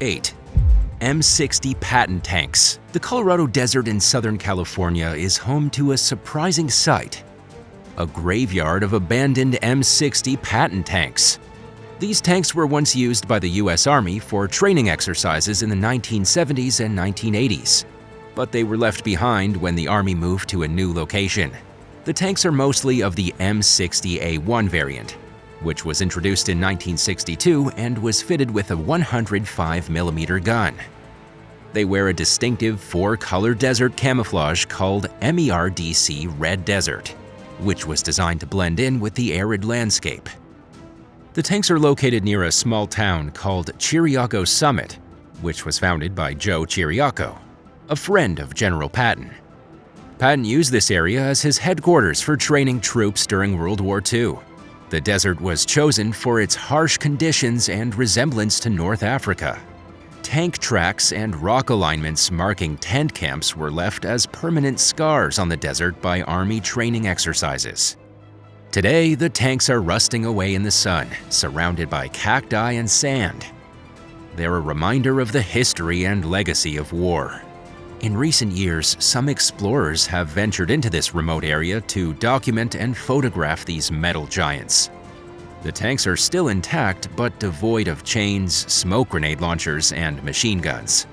8. M60 Patent Tanks. The Colorado Desert in Southern California is home to a surprising sight: a graveyard of abandoned M60 Patent Tanks. These tanks were once used by the U.S. Army for training exercises in the 1970s and 1980s, but they were left behind when the Army moved to a new location. The tanks are mostly of the M60A1 variant, which was introduced in 1962 and was fitted with a 105mm gun. They wear a distinctive 4-color desert camouflage called MERDC Red Desert, which was designed to blend in with the arid landscape. The tanks are located near a small town called Chiriaco Summit, which was founded by Joe Chiriaco, a friend of General Patton. Patton used this area as his headquarters for training troops during World War II. The desert was chosen for its harsh conditions and resemblance to North Africa. Tank tracks and rock alignments marking tent camps were left as permanent scars on the desert by Army training exercises. Today, the tanks are rusting away in the sun, surrounded by cacti and sand. They're a reminder of the history and legacy of war. In recent years, some explorers have ventured into this remote area to document and photograph these metal giants. The tanks are still intact but devoid of chains, smoke grenade launchers, and machine guns.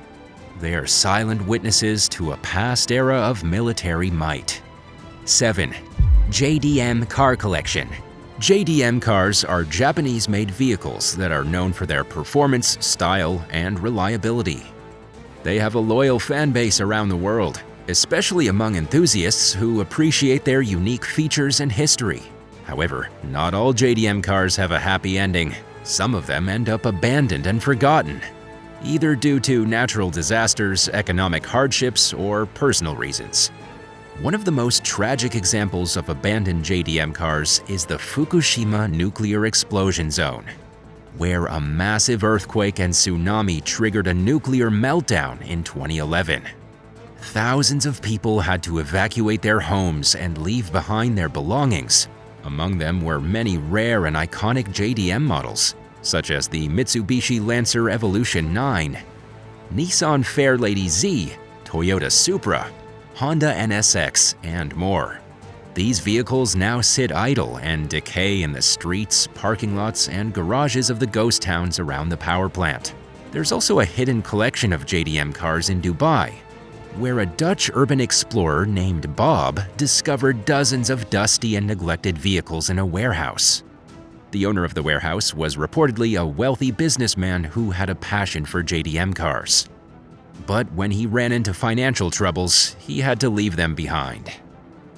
They are silent witnesses to a past era of military might. 7. JDM Car Collection. JDM cars are Japanese-made vehicles that are known for their performance, style, and reliability. They have a loyal fan base around the world, especially among enthusiasts who appreciate their unique features and history. However, not all JDM cars have a happy ending. Some of them end up abandoned and forgotten, either due to natural disasters, economic hardships, or personal reasons. One of the most tragic examples of abandoned JDM cars is the Fukushima nuclear explosion zone, where a massive earthquake and tsunami triggered a nuclear meltdown in 2011. Thousands of people had to evacuate their homes and leave behind their belongings. Among them were many rare and iconic JDM models, such as the Mitsubishi Lancer Evolution 9, Nissan Fairlady Z, Toyota Supra, Honda NSX, and more. These vehicles now sit idle and decay in the streets, parking lots, and garages of the ghost towns around the power plant. There's also a hidden collection of JDM cars in Dubai, where a Dutch urban explorer named Bob discovered dozens of dusty and neglected vehicles in a warehouse. The owner of the warehouse was reportedly a wealthy businessman who had a passion for JDM cars. But when he ran into financial troubles, he had to leave them behind.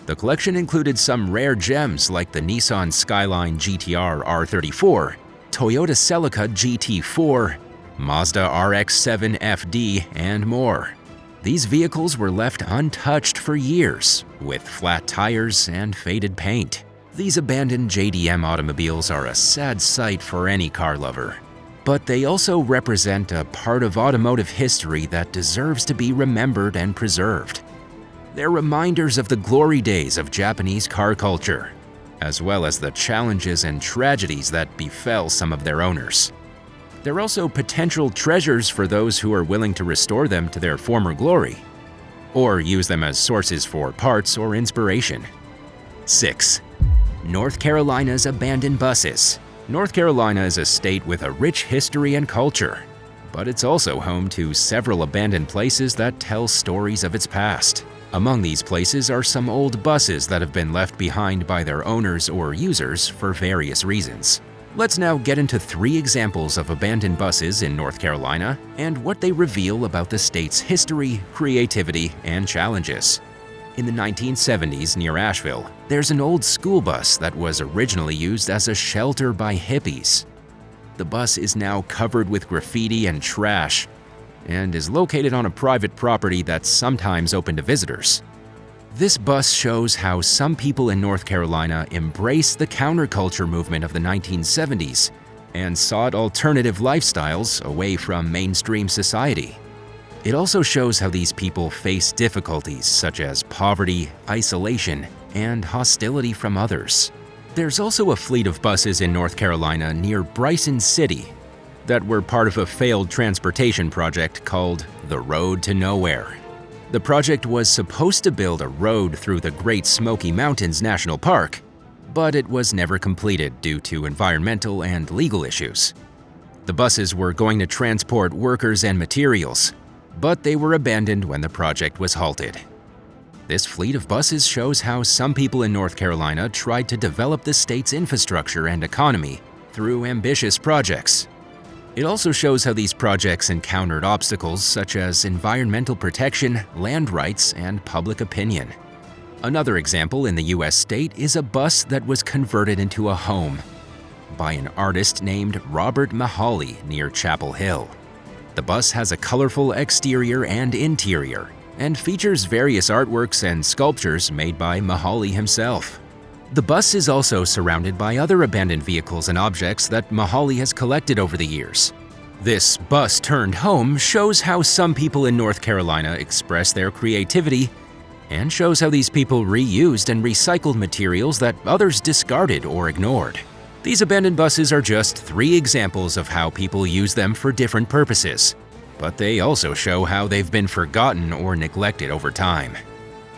The collection included some rare gems like the Nissan Skyline GTR R34, Toyota Celica GT4, Mazda RX-7 FD, and more. These vehicles were left untouched for years, with flat tires and faded paint. These abandoned JDM automobiles are a sad sight for any car lover, but they also represent a part of automotive history that deserves to be remembered and preserved. They're reminders of the glory days of Japanese car culture, as well as the challenges and tragedies that befell some of their owners. They're also potential treasures for those who are willing to restore them to their former glory, or use them as sources for parts or inspiration. 6. North Carolina's abandoned buses. North Carolina is a state with a rich history and culture, but it's also home to several abandoned places that tell stories of its past. Among these places are some old buses that have been left behind by their owners or users for various reasons. Let's now get into 3 examples of abandoned buses in North Carolina and what they reveal about the state's history, creativity, and challenges. In the 1970s near Asheville, there's an old school bus that was originally used as a shelter by hippies. The bus is now covered with graffiti and trash, and is located on a private property that's sometimes open to visitors. This bus shows how some people in North Carolina embraced the counterculture movement of the 1970s and sought alternative lifestyles away from mainstream society. It also shows how these people face difficulties such as poverty, isolation, and hostility from others. There's also a fleet of buses in North Carolina near Bryson City. that were part of a failed transportation project called the Road to Nowhere. The project was supposed to build a road through the Great Smoky Mountains National Park, but it was never completed due to environmental and legal issues. The buses were going to transport workers and materials, but they were abandoned when the project was halted. This fleet of buses shows how some people in North Carolina tried to develop the state's infrastructure and economy through ambitious projects. It also shows how these projects encountered obstacles such as environmental protection, land rights, and public opinion. Another example in the U.S. state is a bus that was converted into a home by an artist named Robert Mahaly near Chapel Hill. The bus has a colorful exterior and interior, and features various artworks and sculptures made by Mahaly himself. The bus is also surrounded by other abandoned vehicles and objects that Mahaly has collected over the years. This bus-turned-home shows how some people in North Carolina express their creativity and shows how these people reused and recycled materials that others discarded or ignored. These abandoned buses are just 3 examples of how people use them for different purposes, but they also show how they've been forgotten or neglected over time.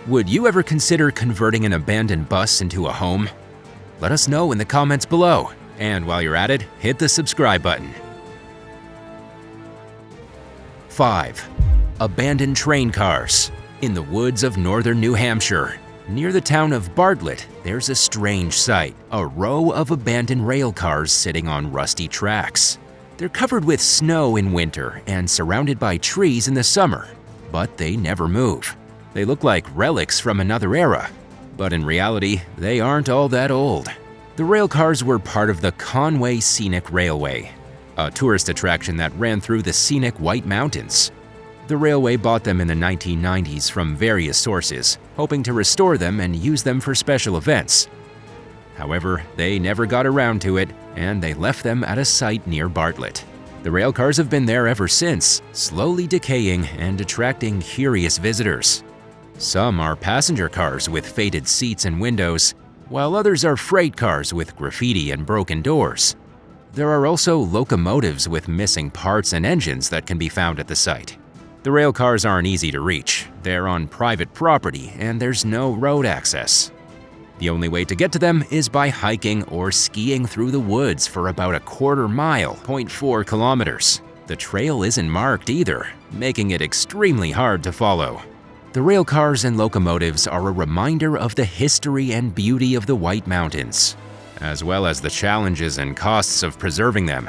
Would you ever consider converting an abandoned bus into a home? Let us know in the comments below, and while you're at it, hit the subscribe button. 5. Abandoned train cars. In the woods of northern New Hampshire, near the town of Bartlett, there's a strange sight, a row of abandoned rail cars sitting on rusty tracks. They're covered with snow in winter and surrounded by trees in the summer, but they never move. They look like relics from another era, but in reality, they aren't all that old. The rail cars were part of the Conway Scenic Railway, a tourist attraction that ran through the scenic White Mountains. The railway bought them in the 1990s from various sources, hoping to restore them and use them for special events. However, they never got around to it, and they left them at a site near Bartlett. The rail cars have been there ever since, slowly decaying and attracting curious visitors. Some are passenger cars with faded seats and windows, while others are freight cars with graffiti and broken doors. There are also locomotives with missing parts and engines that can be found at the site. The rail cars aren't easy to reach. They're on private property and there's no road access. The only way to get to them is by hiking or skiing through the woods for about a quarter mile, 0.4 kilometers. The trail isn't marked either, making it extremely hard to follow. The rail cars and locomotives are a reminder of the history and beauty of the White Mountains, as well as the challenges and costs of preserving them.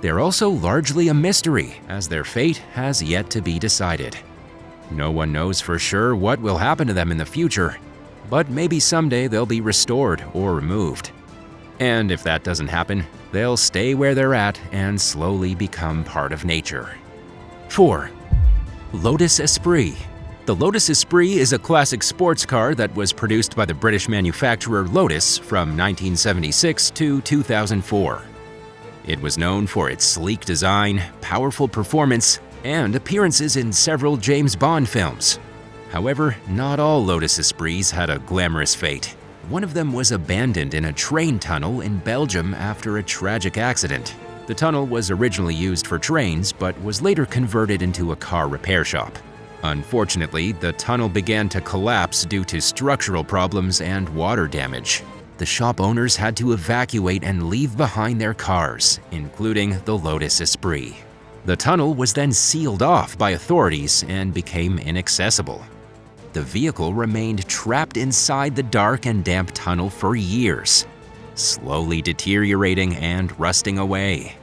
They're also largely a mystery, as their fate has yet to be decided. No one knows for sure what will happen to them in the future, but maybe someday they'll be restored or removed. And if that doesn't happen, they'll stay where they're at and slowly become part of nature. 4. Lotus Esprit. The Lotus Esprit is a classic sports car that was produced by the British manufacturer Lotus from 1976 to 2004. It was known for its sleek design, powerful performance, and appearances in several James Bond films. However, not all Lotus Esprits had a glamorous fate. One of them was abandoned in a train tunnel in Belgium after a tragic accident. The tunnel was originally used for trains, but was later converted into a car repair shop. Unfortunately, the tunnel began to collapse due to structural problems and water damage. The shop owners had to evacuate and leave behind their cars, including the Lotus Esprit. The tunnel was then sealed off by authorities and became inaccessible. The vehicle remained trapped inside the dark and damp tunnel for years, slowly deteriorating and rusting away.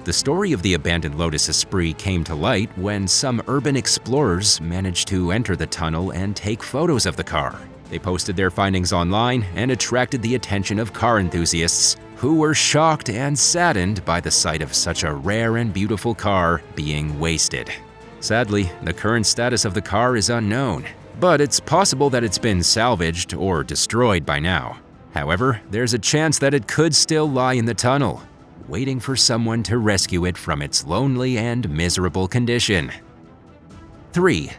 The story of the abandoned Lotus Esprit came to light when some urban explorers managed to enter the tunnel and take photos of the car. They posted their findings online and attracted the attention of car enthusiasts who were shocked and saddened by the sight of such a rare and beautiful car being wasted. Sadly, the current status of the car is unknown, but it's possible that it's been salvaged or destroyed by now. However, there's a chance that it could still lie in the tunnel, waiting for someone to rescue it from its lonely and miserable condition. 3.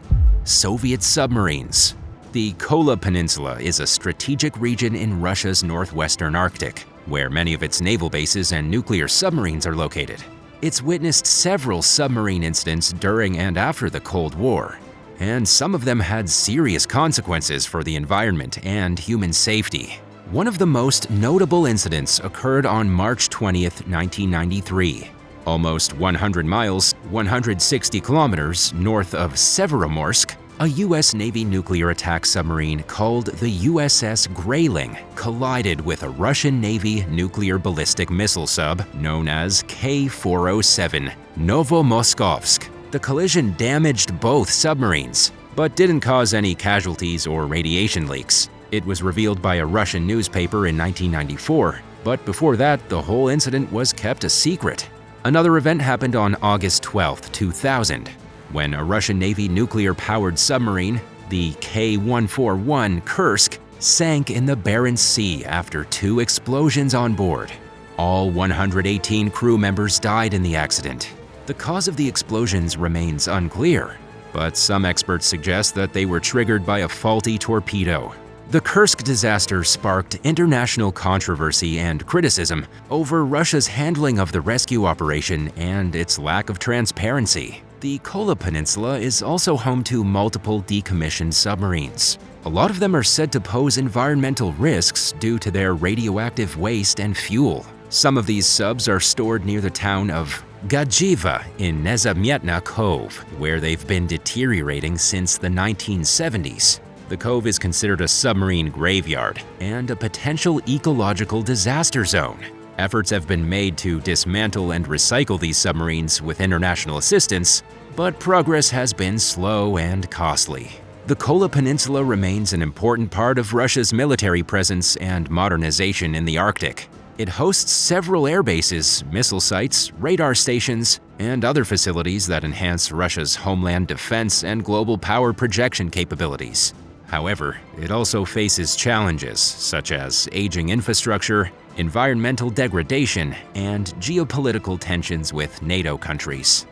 Soviet submarines. The Kola Peninsula is a strategic region in Russia's northwestern Arctic, where many of its naval bases and nuclear submarines are located. It's witnessed several submarine incidents during and after the Cold War, and some of them had serious consequences for the environment and human safety. One of the most notable incidents occurred on March 20, 1993. Almost 100 miles, 160 kilometers north of Severomorsk, a U.S. Navy nuclear attack submarine called the USS Grayling collided with a Russian Navy nuclear ballistic missile sub known as K-407 Novomoskovsk. The collision damaged both submarines, but didn't cause any casualties or radiation leaks. It was revealed by a Russian newspaper in 1994, but before that, the whole incident was kept a secret. Another event happened on August 12, 2000, when a Russian Navy nuclear-powered submarine, the K-141 Kursk, sank in the Barents Sea after 2 explosions on board. All 118 crew members died in the accident. The cause of the explosions remains unclear, but some experts suggest that they were triggered by a faulty torpedo. The Kursk disaster sparked international controversy and criticism over Russia's handling of the rescue operation and its lack of transparency. The Kola Peninsula is also home to multiple decommissioned submarines. A lot of them are said to pose environmental risks due to their radioactive waste and fuel. Some of these subs are stored near the town of Gajiva in Nezamyetna Cove, where they've been deteriorating since the 1970s. The cove is considered a submarine graveyard and a potential ecological disaster zone. Efforts have been made to dismantle and recycle these submarines with international assistance, but progress has been slow and costly. The Kola Peninsula remains an important part of Russia's military presence and modernization in the Arctic. It hosts several air bases, missile sites, radar stations, and other facilities that enhance Russia's homeland defense and global power projection capabilities. However, it also faces challenges such as aging infrastructure, environmental degradation, and geopolitical tensions with NATO countries.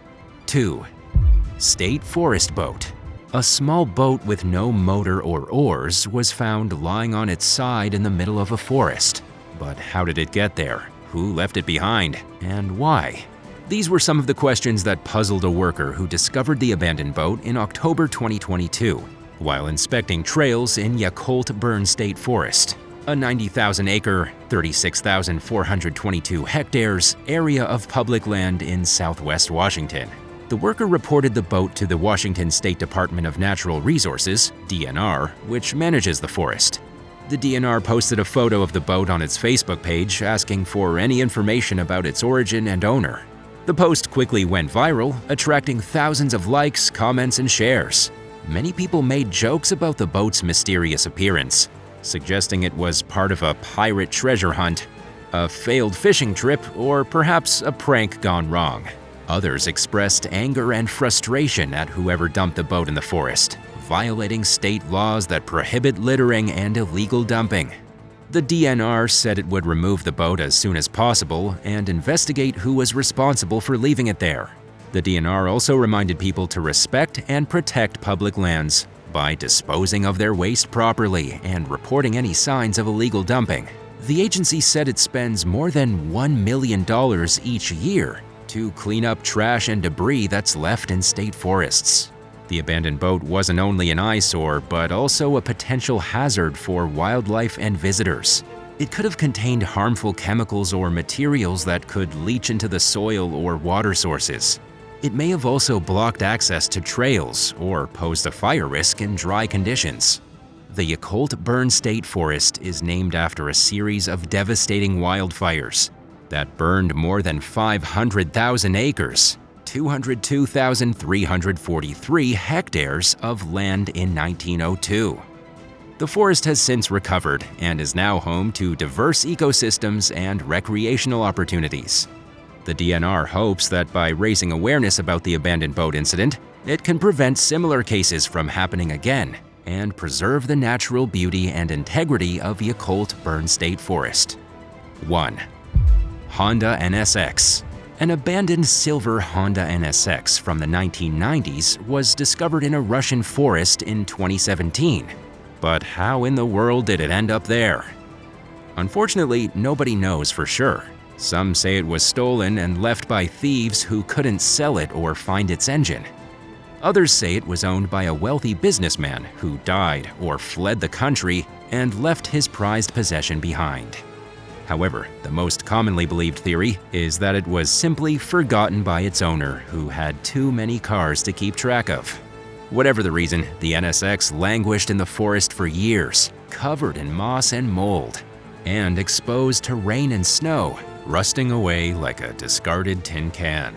2. State Forest Boat. A small boat with no motor or oars was found lying on its side in the middle of a forest. But how did it get there? Who left it behind? And why? These were some of the questions that puzzled a worker who discovered the abandoned boat in October 2022 while inspecting trails in Yakult Burn State Forest, a 90,000-acre, 36,422 hectares area of public land in southwest Washington. The worker reported the boat to the Washington State Department of Natural Resources, DNR, which manages the forest. The DNR posted a photo of the boat on its Facebook page asking for any information about its origin and owner. The post quickly went viral, attracting thousands of likes, comments, and shares. Many people made jokes about the boat's mysterious appearance, suggesting it was part of a pirate treasure hunt, a failed fishing trip, or perhaps a prank gone wrong. Others expressed anger and frustration at whoever dumped the boat in the forest, violating state laws that prohibit littering and illegal dumping. The DNR said it would remove the boat as soon as possible and investigate who was responsible for leaving it there. The DNR also reminded people to respect and protect public lands by disposing of their waste properly and reporting any signs of illegal dumping. The agency said it spends more than $1 million each year to clean up trash and debris that's left in state forests. The abandoned boat wasn't only an eyesore, but also a potential hazard for wildlife and visitors. It could have contained harmful chemicals or materials that could leach into the soil or water sources. It may have also blocked access to trails or posed a fire risk in dry conditions. The Yakult Burn State Forest is named after a series of devastating wildfires that burned more than 500,000 acres, 202,343 hectares of land in 1902. The forest has since recovered and is now home to diverse ecosystems and recreational opportunities. The DNR hopes that by raising awareness about the abandoned boat incident, it can prevent similar cases from happening again and preserve the natural beauty and integrity of Yakult Burn State Forest. 1. Honda NSX. An abandoned silver Honda NSX from the 1990s was discovered in a Russian forest in 2017. But how in the world did it end up there? Unfortunately, nobody knows for sure. Some say it was stolen and left by thieves who couldn't sell it or find its engine. Others say it was owned by a wealthy businessman who died or fled the country and left his prized possession behind. However, the most commonly believed theory is that it was simply forgotten by its owner, who had too many cars to keep track of. Whatever the reason, the NSX languished in the forest for years, covered in moss and mold, and exposed to rain and snow, rusting away like a discarded tin can.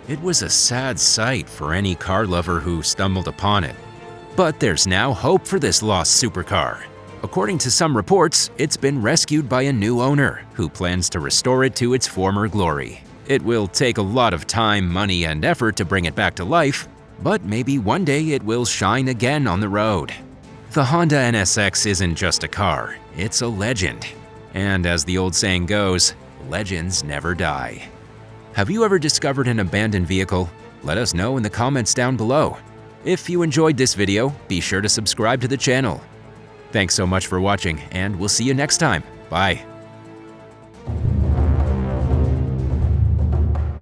It was a sad sight for any car lover who stumbled upon it. But there's now hope for this lost supercar. According to some reports, it's been rescued by a new owner who plans to restore it to its former glory. It will take a lot of time, money, and effort to bring it back to life, but maybe one day it will shine again on the road. The Honda NSX isn't just a car, it's a legend. And as the old saying goes, legends never die. Have you ever discovered an abandoned vehicle? Let us know in the comments down below. If you enjoyed this video, be sure to subscribe to the channel. Thanks so much for watching, and we'll see you next time. Bye.